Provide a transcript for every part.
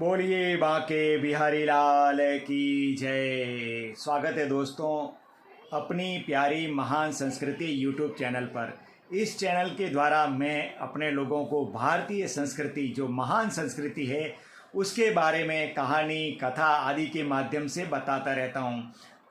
बोलिए बांके बिहारी लाल की जय। स्वागत है दोस्तों अपनी प्यारी महान संस्कृति यूट्यूब चैनल पर। इस चैनल के द्वारा मैं अपने लोगों को भारतीय संस्कृति जो महान संस्कृति है उसके बारे में कहानी कथा आदि के माध्यम से बताता रहता हूँ,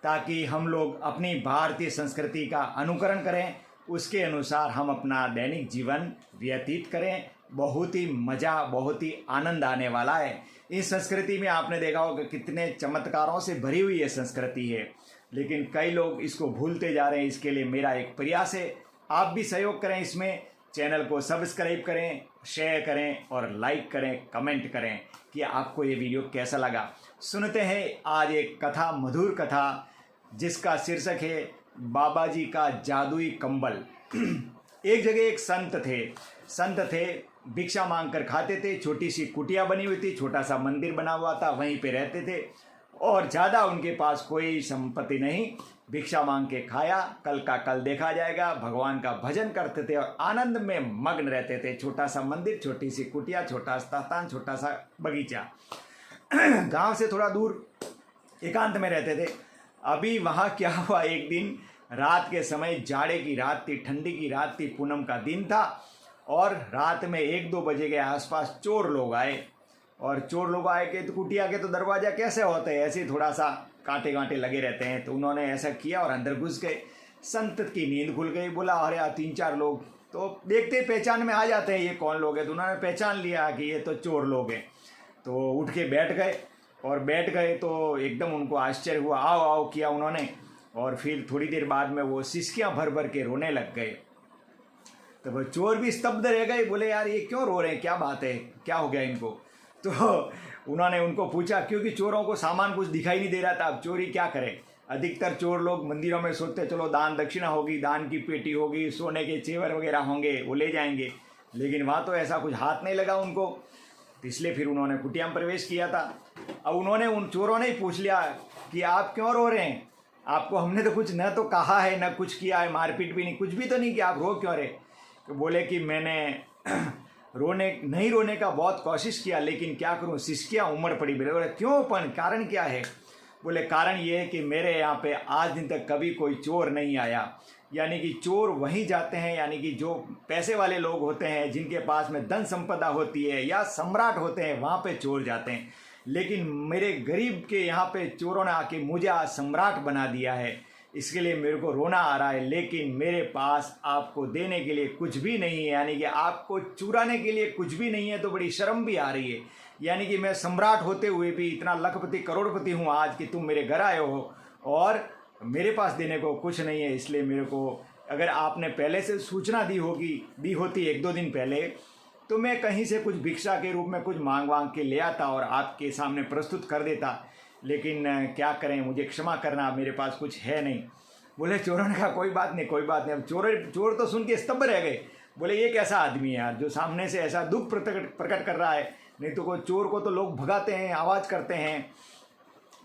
ताकि हम लोग अपनी भारतीय संस्कृति का अनुकरण करें, उसके अनुसार हम अपना दैनिक जीवन व्यतीत करें। बहुत ही मज़ा, बहुत ही आनंद आने वाला है। इस संस्कृति में आपने देखा होगा कितने चमत्कारों से भरी हुई ये संस्कृति है, लेकिन कई लोग इसको भूलते जा रहे हैं। इसके लिए मेरा एक प्रयास है, आप भी सहयोग करें, इसमें चैनल को सब्सक्राइब करें, शेयर करें और लाइक करें, कमेंट करें कि आपको ये वीडियो कैसा लगा। सुनते हैं आज एक कथा, मधुर कथा, जिसका शीर्षक है बाबा जी का जादुई कंबल। एक जगह एक संत थे, भिक्षा मांग कर खाते थे। छोटी सी कुटिया बनी हुई थी, छोटा सा मंदिर बना हुआ था, वहीं पे रहते थे और ज़्यादा उनके पास कोई संपत्ति नहीं। भिक्षा मांग के खाया, कल का कल देखा जाएगा। भगवान का भजन करते थे और आनंद में मग्न रहते थे। छोटा सा मंदिर, छोटी सी कुटिया, छोटा सा स्थान, छोटा सा बगीचा। गांव से थोड़ा दूर एकांत में रहते थे। अभी वहाँ क्या हुआ, एक दिन रात के समय, जाड़े की रात थी, ठंडी की रात थी, पूनम का दिन था और रात में 1-2 बजे के आसपास चोर लोग आए। और चोर लोग आए कि तो कुटिया के तो दरवाज़ा कैसे होते हैं, ऐसे ही थोड़ा सा कांटे कांटे लगे रहते हैं। तो उन्होंने ऐसा किया और अंदर घुस गए। संत की नींद खुल गई। बोला अरे 3-4 लोग तो देखते पहचान में आ जाते हैं ये कौन लोग हैं। तो उन्होंने पहचान लिया कि ये तो चोर लोग हैं। तो उठ के बैठ गए तो एकदम उनको आश्चर्य हुआ। आओ आओ किया उन्होंने, और फिर थोड़ी देर बाद में वो सिसकियाँ भर भर के रोने लग गए। तो वो चोर भी स्तब्ध रह गए। बोले यार ये क्यों रो रहे हैं, क्या बात है, क्या हो गया इनको। तो उन्होंने उनको पूछा, क्योंकि चोरों को सामान कुछ दिखाई नहीं दे रहा था, अब चोरी क्या करें। अधिकतर चोर लोग मंदिरों में सोचते चलो दान दक्षिणा होगी, दान की पेटी होगी, सोने के जेवर वगैरह होंगे, वो ले जाएंगे, लेकिन वहाँ तो ऐसा कुछ हाथ नहीं लगा उनको। तो इसलिए फिर उन्होंने कुटिया में प्रवेश किया था। अब उन चोरों ने ही पूछ लिया कि आप क्यों रो रहे हैं, आपको हमने तो कुछ न तो कहा है न कुछ किया है, मारपीट भी नहीं, कुछ भी तो नहीं किया, आप रो क्यों रहे। तो बोले कि मैंने नहीं रोने का बहुत कोशिश किया, लेकिन क्या करूं, सिसकियाँ उमड़ पड़ी। बोले क्यों, कारण क्या है। बोले कारण ये है कि मेरे यहाँ पे आज दिन तक कभी कोई चोर नहीं आया। यानी कि चोर वहीं जाते हैं, यानी कि जो पैसे वाले लोग होते हैं, जिनके पास में धन संपदा होती है या सम्राट होते हैं, वहाँ पे चोर जाते हैं। लेकिन मेरे गरीब के यहाँ पे चोरों ने आके मुझे आज सम्राट बना दिया है। इसके लिए मेरे को रोना आ रहा है, लेकिन मेरे पास आपको देने के लिए कुछ भी नहीं है, यानी कि आपको चुराने के लिए कुछ भी नहीं है। तो बड़ी शर्म भी आ रही है, यानी कि मैं सम्राट होते हुए भी इतना लखपति करोड़पति हूँ आज कि तुम मेरे घर आए हो और मेरे पास देने को कुछ नहीं है। इसलिए मेरे को, अगर आपने पहले से सूचना दी होती 1-2 दिन पहले, तो मैं कहीं से कुछ भिक्षा के रूप में कुछ मांग के ले आता और आपके सामने प्रस्तुत कर देता। लेकिन क्या करें, मुझे क्षमा करना, मेरे पास कुछ है नहीं। बोले चोरों ने कहा कोई बात नहीं, कोई बात नहीं। अब चोर तो सुन के स्तब्ध रह गए। बोले ये कैसा आदमी है यार, जो सामने से ऐसा दुख प्रकट कर रहा है। नहीं तो कोई चोर को तो लोग भगाते हैं, आवाज़ करते हैं।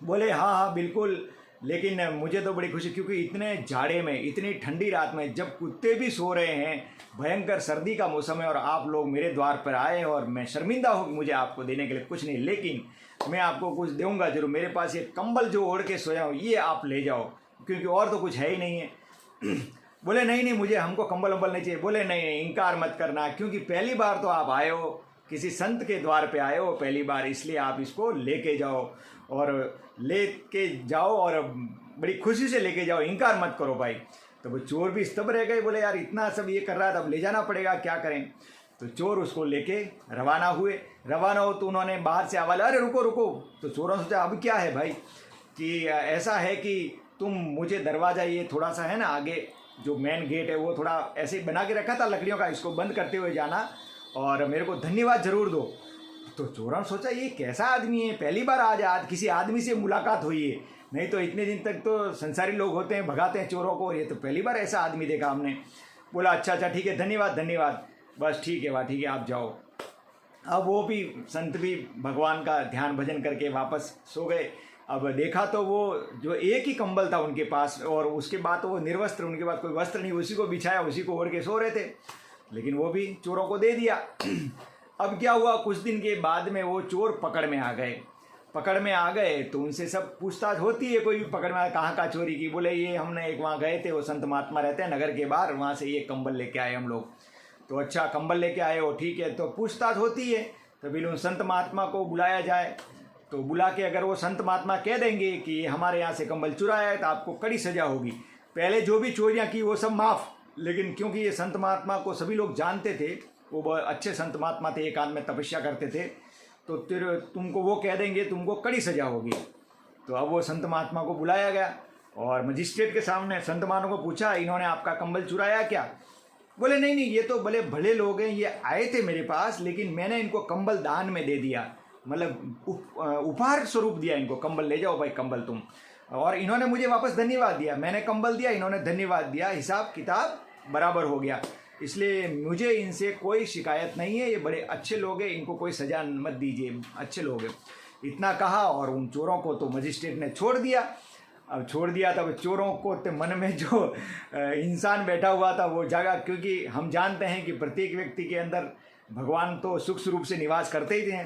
बोले हाँ हाँ बिल्कुल, लेकिन मुझे तो बड़ी खुशी, क्योंकि इतने जाड़े में, इतनी ठंडी रात में, जब कुत्ते भी सो रहे हैं, भयंकर सर्दी का मौसम है और आप लोग मेरे द्वार पर आए और मैं शर्मिंदा हूँ, मुझे आपको देने के लिए कुछ नहीं, लेकिन मैं आपको कुछ दूंगा जरूर। मेरे पास ये कंबल जो ओढ़ के सोया हूँ, ये आप ले जाओ, क्योंकि और तो कुछ है ही नहीं है। बोले नहीं, मुझे हमको कंबल वंबल नहीं चाहिए। बोले नहीं, इनकार मत करना, क्योंकि पहली बार तो आप आए हो, किसी संत के द्वार पे आए हो पहली बार, इसलिए आप इसको लेके जाओ और बड़ी खुशी से लेके जाओ, इनकार मत करो भाई। तो वो चोर भी स्तब्ध रह गए। बोले यार इतना सब ये कर रहा है, तब ले जाना पड़ेगा, क्या करें। तो चोर उसको लेके रवाना हो तो उन्होंने बाहर से आवाज़, अरे रुको रुको। तो चोरों ने सोचा अब क्या है भाई, कि ऐसा है कि तुम मुझे दरवाज़ा, ये थोड़ा सा है ना आगे जो मेन गेट है, वो थोड़ा ऐसे बना के रखा था लकड़ियों का, इसको बंद करते हुए जाना और मेरे को धन्यवाद जरूर दो। तो चोरों ने सोचा ये कैसा आदमी है, पहली बार आज किसी आदमी से मुलाकात हुई है, नहीं तो इतने दिन तक तो संसारी लोग होते हैं, भगाते हैं चोरों को, ये तो पहली बार ऐसा आदमी देखा हमने। बोला अच्छा ठीक है, धन्यवाद, बस ठीक है आप जाओ। अब वो भी संत भी भगवान का ध्यान भजन करके वापस सो गए। अब देखा तो वो जो एक ही कंबल था उनके पास, और उसके बाद तो वो निर्वस्त्र, उनके पास कोई वस्त्र नहीं, उसी को बिछाया, उसी को ओढ़ के सो रहे थे, लेकिन वो भी चोरों को दे दिया। अब क्या हुआ, कुछ दिन के बाद में वो चोर पकड़ में आ गए तो उनसे सब पूछताछ होती है, कोई भी पकड़ में आया कहाँ का चोरी की, बोले ये हमने एक वहाँ गए थे, वो संत महात्मा रहते हैं नगर के बाहर, वहाँ से ये कंबल लेके आए हम लोग। तो अच्छा कंबल लेके आए हो, ठीक है। तो पूछताछ होती है, तो फिर उन संत महात्मा को बुलाया जाए। तो बुला के अगर वो संत महात्मा कह देंगे कि हमारे यहाँ से कंबल चुराया है तो आपको कड़ी सज़ा होगी। पहले जो भी चोरियाँ की वो सब माफ़, लेकिन क्योंकि ये संत महात्मा को सभी लोग जानते थे, वो बहुत अच्छे संत महात्मा थे, एकांत में तपस्या करते थे, तो फिर तुमको वो कह देंगे तुमको कड़ी सज़ा होगी। तो अब वो संत महात्मा को बुलाया गया और मजिस्ट्रेट के सामने संत महात्मा को पूछा, इन्होंने आपका कंबल चुराया क्या? बोले नहीं ये तो भले भले लोग हैं, ये आए थे मेरे पास, लेकिन मैंने इनको कंबल दान में दे दिया, मतलब उपहार स्वरूप दिया इनको, कंबल ले जाओ भाई कंबल तुम, और इन्होंने मुझे वापस धन्यवाद दिया, मैंने कंबल दिया, इन्होंने धन्यवाद दिया, हिसाब किताब बराबर हो गया, इसलिए मुझे इनसे कोई शिकायत नहीं है, ये बड़े अच्छे लोग हैं, इनको कोई सज़ा मत दीजिए, अच्छे लोग हैं। इतना कहा और उन चोरों को तो मजिस्ट्रेट ने छोड़ दिया। अब छोड़ दिया तब चोरों को तो मन में जो इंसान बैठा हुआ था वो जागा, क्योंकि हम जानते हैं कि प्रत्येक व्यक्ति के अंदर भगवान तो सूक्ष्म रूप से निवास करते ही हैं।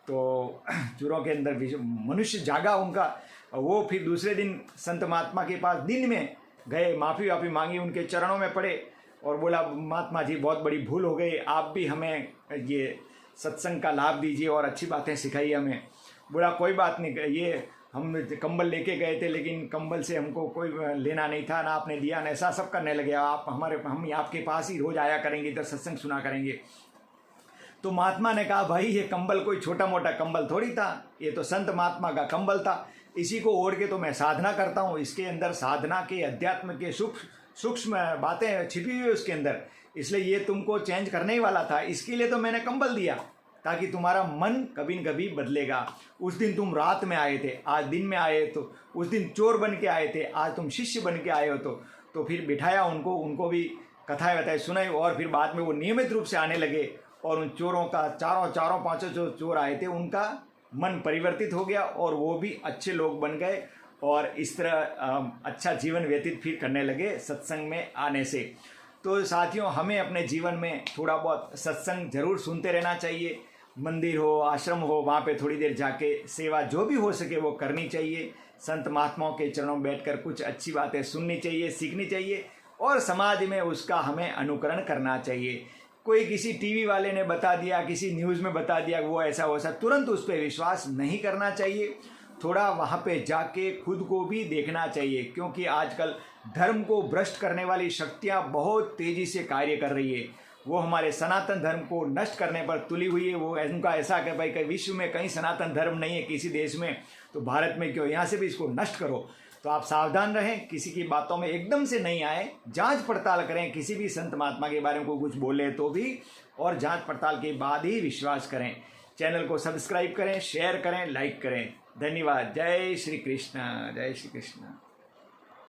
तो चोरों के अंदर भी मनुष्य जागा उनका। वो फिर दूसरे दिन संत महात्मा के पास दिन में गए, माफ़ी वाफ़ी मांगी, उनके चरणों में पड़े और बोला महात्मा जी बहुत बड़ी भूल हो गई, आप भी हमें ये सत्संग का लाभ दीजिए और अच्छी बातें सिखाइए हमें। बोला कोई बात नहीं, ये हम कंबल लेके गए थे लेकिन कंबल से हमको कोई लेना नहीं था, ना आपने दिया, ना ऐसा सब करने लगे आप, हम आपके पास ही रोज़ आया करेंगे, इधर सत्संग सुना करेंगे। तो महात्मा ने कहा भाई ये कंबल कोई छोटा मोटा कंबल थोड़ी था, ये तो संत महात्मा का कंबल था, इसी को ओढ़ के तो मैं साधना करता हूँ, इसके अंदर साधना के अध्यात्म के सूक्ष्म बातें छिपी हुई है उसके अंदर, इसलिए ये तुमको चेंज करने ही वाला था, इसके लिए तो मैंने कंबल दिया ताकि तुम्हारा मन कभी न कभी बदलेगा। उस दिन तुम रात में आए थे, आज दिन में आए, तो उस दिन चोर बन के आए थे, आज तुम शिष्य बन के आए हो। तो फिर बिठाया उनको भी कथाएं बताई सुनाई, और फिर बाद में वो नियमित रूप से आने लगे और उन चोरों का चारों पांचों जो चोर आए थे उनका मन परिवर्तित हो गया और वो भी अच्छे लोग बन गए और इस तरह अच्छा जीवन व्यतीत फिर करने लगे सत्संग में आने से। तो साथियों, हमें अपने जीवन में थोड़ा बहुत सत्संग जरूर सुनते रहना चाहिए। मंदिर हो, आश्रम हो, वहाँ पे थोड़ी देर जाके सेवा जो भी हो सके वो करनी चाहिए। संत महात्माओं के चरणों में बैठकर कुछ अच्छी बातें सुननी चाहिए, सीखनी चाहिए और समाज में उसका हमें अनुकरण करना चाहिए। कोई किसी टीवी वाले ने बता दिया, किसी न्यूज़ में बता दिया वो ऐसा वैसा, तुरंत उस पर विश्वास नहीं करना चाहिए। थोड़ा वहाँ पे जाके खुद को भी देखना चाहिए, क्योंकि आजकल धर्म को भ्रष्ट करने वाली शक्तियाँ बहुत तेज़ी से कार्य कर रही है। वो हमारे सनातन धर्म को नष्ट करने पर तुली हुई है। वो उनका ऐसा कि भाई विश्व में कहीं सनातन धर्म नहीं है किसी देश में, तो भारत में क्यों, यहाँ से भी इसको नष्ट करो। तो आप सावधान रहें, किसी की बातों में एकदम से नहीं आए, जांच पड़ताल करें, किसी भी संत महात्मा के बारे में कोई कुछ बोले तो भी, और जांच पड़ताल के बाद ही विश्वास करें। चैनल को सब्सक्राइब करें, शेयर करें, लाइक करें। धन्यवाद। जय श्री कृष्ण, जय श्री कृष्ण।